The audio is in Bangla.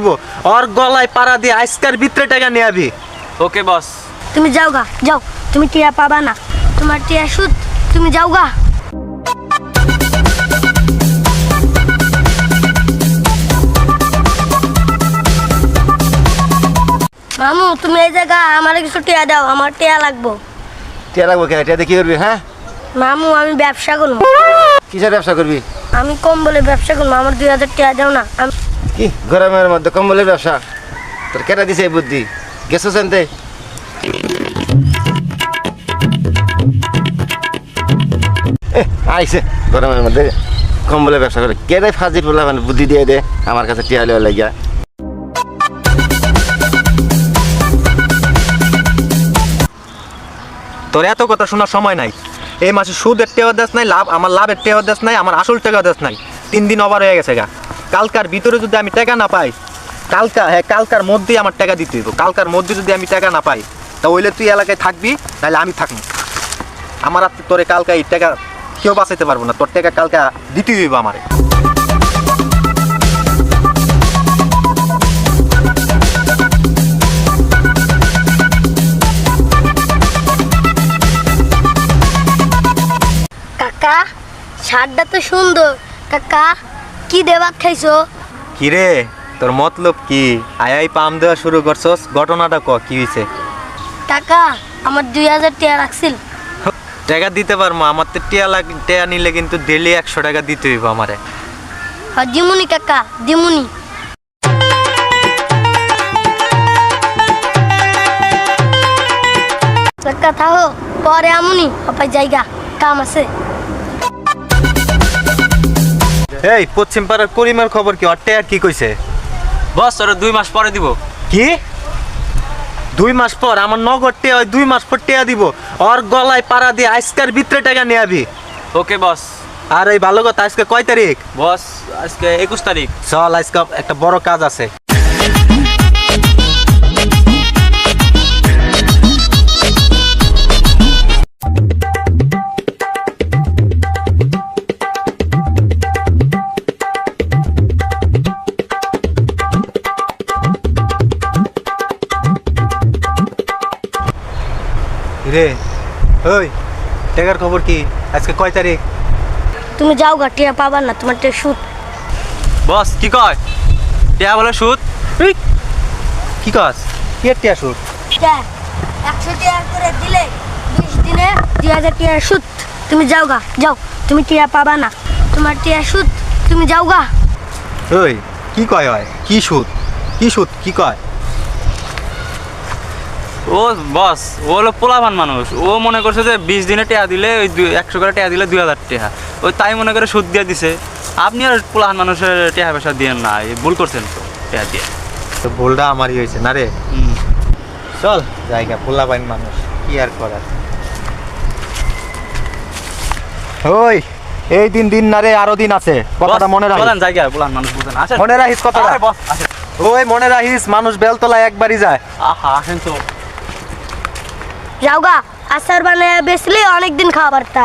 দিব ওর গলায় পাড়া দিয়ে আজকের ভিতরে টাকা নিয়ে আবি। ওকে বস। তুমি যাও গা, যাও, তুমি টিয়া পাবা না, তোমার টিয়া সুদ, তুমি যাও গা। মামু তুমি এই জায়গা আমার কিছু টিয়া দাও, আমার টিয়া লাগবো। টিয়া লাগবো কেন? টিয়া দিয়ে কি করবি? হ্যাঁ, মামু আমি ব্যবসা করবো। কিসের ব্যবসা করবি? আমি কম্বলের ব্যবসা করবো, আমার 2000 টিয়া দাও না। কি গরমের মধ্যে কম্বলের ব্যবসা? তোর কেটা দিছে এই বুদ্ধি? গেছো জানতে? আইসে গরমের মধ্যে কম্বলের ব্যবসা করে কেটাই ফাজি পোলা মানে বুদ্ধি দিয়ে দে আমার কাছে টিয়া লেওয়া লাগিয়া। তোর এত কথা শোনার সময় নাই। এই মাসে সুদের টেয়া দেশ নাই, আমার লাভের টেয়া দেশ নাই, আমার আসল টাকা দেশ নাই। 3 দিন ওভার হয়ে গেছে গা। কালকার ভিতরে যদি আমি টাকা না পাই, কালকার মধ্যেই আমার টাকা দিতে হইব। কালকার মধ্যে যদি আমি টাকা না পাই তা হইলে তুই এলাকায় থাকবি, তাহলে আমি থাকবো। আমার আর তোরে কালকা এই টাকা কেউ বাঁচাইতে পারবো না। তোর টাকা কালকা দিতে হইব আমারে। কাকা শার্টটা তো সুন্দর, কাকা কি দেবাত খাইছো? কিরে তোর মতলব কি? আয় পাম দেওয়া শুরু করছস, ঘটনাটা ক কি হয়েছে? কাকা আমার 2000 টিয়া রাখছিল। টাকা দিতে পারবো, আমার তো টিয়া নিলে কিন্তু ডেলি 100 টাকা দিতে হইব আমারে। হ্যাঁ দিমুনি কাকা, দিমুনি। কাকা থাকো, পরে আমুনি অপায় জায়গা কাম আছে। এই পশ্চিম পাড়ার করিমের খবর কি? ওর টিয়া কি কইছে? বস তোর 2 মাস পরে দিব। কি 2 মাস পর? আমার নগদ টিয়া 2 মাস পর টিয়া দিব। ওর গলায় পাড়া দিয়ে আজকের ভিতরে টাকা নিয়ে আবি। ওকে বস। আর এই ভালো কথা, আজকে কয় তারিখ? বস আজকে 21 তারিখ। চল আজকে একটা বড় কাজ আছে। রে ওই টাকার খবর কি? আজকে কয় তারিখ? তুমি যাও গা, টিয়া পাবা না, তোমার টিয়া সুদ। বস কি কয়? টিয়া বলে সুদ? কি কাজ? কি টিয়া সুদ? 100 টিয়া করে দিলে 20 দিনে 2000 টিয়া সুদ। তুমি যাও গা, যাও, তুমি টিয়া পাবা না, তোমার টিয়া সুদ, তুমি যাও গা। ওই কি কয়? হয় কি সুদ? কি সুদ কি কয়? ও বস ও হলো পোলাপান মানুষ। ও মনে করছে যে 20 দিনে টিয়া দিলে ওই 100 করে টিয়া দিলে 2000 টাকা, ওই তাই মনে করে সুদ দিয়ে দিছে। আপনি আর পোলাপান মানুষের টিয়া পয়সা দিয়েন না, ভুল করছেন তো টিয়া দিয়ে। তো ভুলটা আমারই হয়েছে না রে। চল জায়গা পোলা পাইন মানুষ, কি আর করার। ওই এই দিন না রে, আরো দিন আছে, কথাটা মনে রাখিস। বলেন জায়গা পোলাপান মানুষ বুঝেন, আসেন মনে রাখিস কথাটা। আরে বস আসেন। ওই মনে রাখিস, মানুষ বেলতলায় একবারই যায়। আহা আসেন তো। যাও গা, আচার বানায় বেচলে অনেকদিন খাওয়া পারতা।